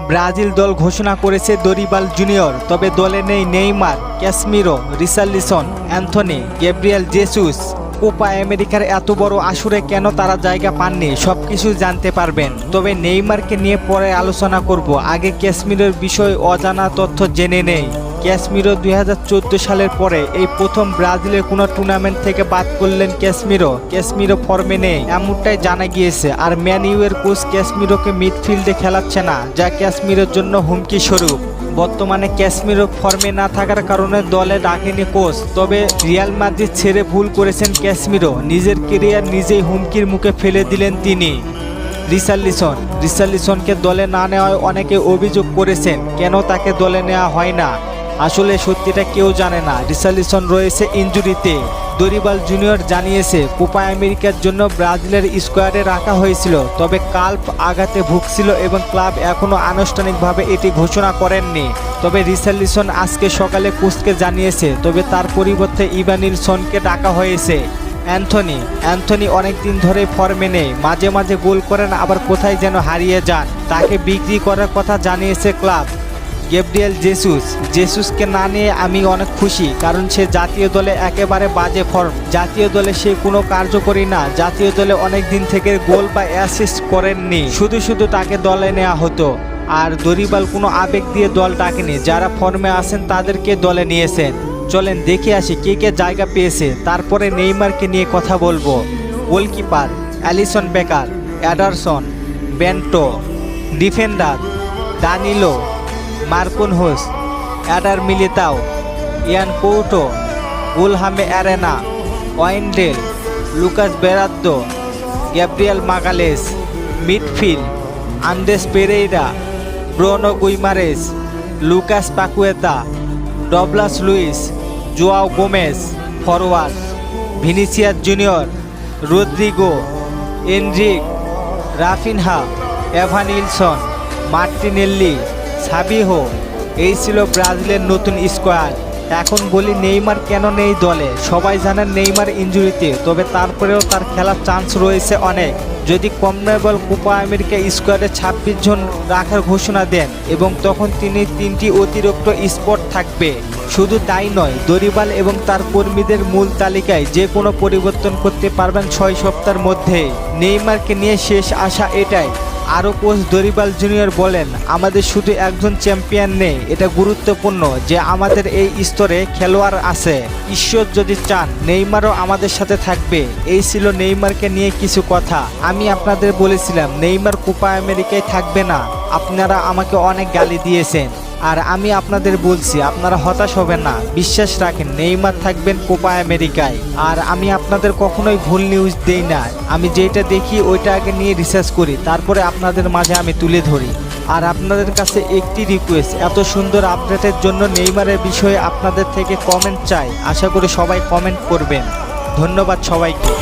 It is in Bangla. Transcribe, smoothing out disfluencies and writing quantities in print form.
ব্রাজিল দল ঘোষণা করেছে দরিবাল জুনিয়র, তবে দলে নেই Neymar, Casemiro, Richarlison, Antony, Gabriel Jesus. Copa আমেরিকার এত বড় আসরে কেন তারা জায়গা পাননি সবকিছু জানতে পারবেন। তবে নেইমারকে নিয়ে পরে আলোচনা করব, আগে ক্যাসমিরোর বিষয়ে অজানা তথ্য জেনে নেই। ক্যাসমিরো 2014 সালের পরে এই প্রথম ব্রাজিলের কোনো টুর্নামেন্ট থেকে বাদ করলেন ক্যাসমিরো ফর্মে নেই এমনটাই জানা গিয়েছে। আর ম্যান ইউয়ের কোচ ক্যাসমিরোকে মিডফিল্ডে খেলাচ্ছে না, যা ক্যাসমিরোর জন্য হুমকি স্বরূপ। বর্তমানে ক্যাসমিরো ফর্মে না থাকার কারণে দলে ডাকেনি কোচ। তবে রিয়াল মাদ্রিদ ছেড়ে ভুল করেছেন ক্যাসমিরো, নিজের কেরিয়ার নিজেই হুমকির মুখে ফেলে দিলেন তিনি। রিচার্লিসনকে দলে না নেওয়ায় অনেকে অভিযোগ করেছেন কেন তাকে দলে নেওয়া হয় না। আসলে সত্যিটা কেউ জানে না, রিচার্লিসন রয়েছে ইনজুরিতে। দরিবাল জুনিয়র জানিয়েছে কোপা আমেরিকার জন্য ব্রাজিলের স্কোয়াডে রাখা হয়েছিল, তবে কাল্প আঘাতে ভুগছিল এবং ক্লাব এখনও আনুষ্ঠানিকভাবে এটি ঘোষণা করেননি। তবে রিচার্লিসন আজকে সকালে কোচকে জানিয়েছে, তবে তার পরিবর্তে ইভানিলসনকে ডাকা হয়েছে। অ্যান্থনি অনেকদিন ধরে ফর্মে নেই, মাঝে মাঝে গোল করেন আবার কোথায় যেন হারিয়ে যান, তাকে বিক্রি করার কথা জানিয়েছে ক্লাব। গ্যাব্রিয়েল জেসুসকে না নিয়ে আমি অনেক খুশি, কারণ সে জাতীয় দলে একেবারে বাজে ফর্ম। জাতীয় দলে সে কোনো কার্যকরী না, জাতীয় দলে অনেক দিন থেকে গোল বা অ্যাসিস্ট করেননি, শুধু তাকে দলে নেওয়া হতো। আর দরিবাল কোনো আবেগ দিয়ে দল ডাকেনি, যারা ফর্মে আছেন তাদেরকে দলে নিয়েছেন। চলেন দেখে আসি কে জায়গা পেয়েছে, তারপরে নেইমারকে নিয়ে কথা বলবো। Goalkeeper Alisson Becker, Ederson, Bento. Defender Danilo, Marquinhos, Eder Militao, Yan Couto, Guilherme Arana, Wendell, Lucas Beraldo, Gabriel Magalhaes. Midfield Andreas Pereira, Bruno Guimaraes, Lucas Paqueta, Douglas Luiz, Joao Gomes. Forward Vinicius Junior, Rodrygo, Endrick, Raphinha, Evanilson, Martinelli, Savinho. এই ছিল ব্রাজিলের নতুন স্কোয়াড। এখন বলি নেইমার কেন নেই দলে। সবাই জানেন নেইমার ইনজুরিতে, তবে তারপরেও তার খেলার চান্স রয়েছে অনেক। যদি কনমেবল কোপা আমেরিকা স্কোয়াডে 26 জন রাখার ঘোষণা দেন এবং তখন তিনি 3টি অতিরিক্ত স্পট থাকবে। শুধু তাই নয়, দরিবাল এবং তার কর্মীদের মূল তালিকায় যে কোনো পরিবর্তন করতে পারবেন 6 সপ্তাহের মধ্যে। নেইমারকে নিয়ে শেষ আশা এটাই। আরও কোচ দরিবাল জুনিয়র বলেন, আমাদের শুধু একজন চ্যাম্পিয়ন নেই, এটা গুরুত্বপূর্ণ যে আমাদের এই স্তরে খেলোয়াড় আছে। ঈশ্বর যদি চান নেইমারও আমাদের সাথে থাকবে। এই ছিল নেইমারকে নিয়ে কিছু কথা। আমি আপনাদের বলেছিলাম নেইমার কোপা আমেরিকায় থাকবে না, আপনারা আমাকে অনেক গালি দিয়েছেন। আর আমি আপনাদের বলছি আপনারা হতাশ হবেন না, বিশ্বাস রাখেন নেইমার থাকবেন কোপা আমেরিকায়। আর আমি আপনাদের কখনোই ভুল নিউজ দেই না, আমি যেটা দেখি ওইটা আগে নিয়ে রিসার্চ করি, তারপরে আপনাদের মাঝে আমি তুলে ধরি। আর আপনাদের কাছে একটি রিকোয়েস্ট, এত সুন্দর আপডেটের জন্য নেইমারের বিষয়ে আপনাদের থেকে কমেন্ট চাই। আশা করি সবাই কমেন্ট করবেন। ধন্যবাদ সবাইকে।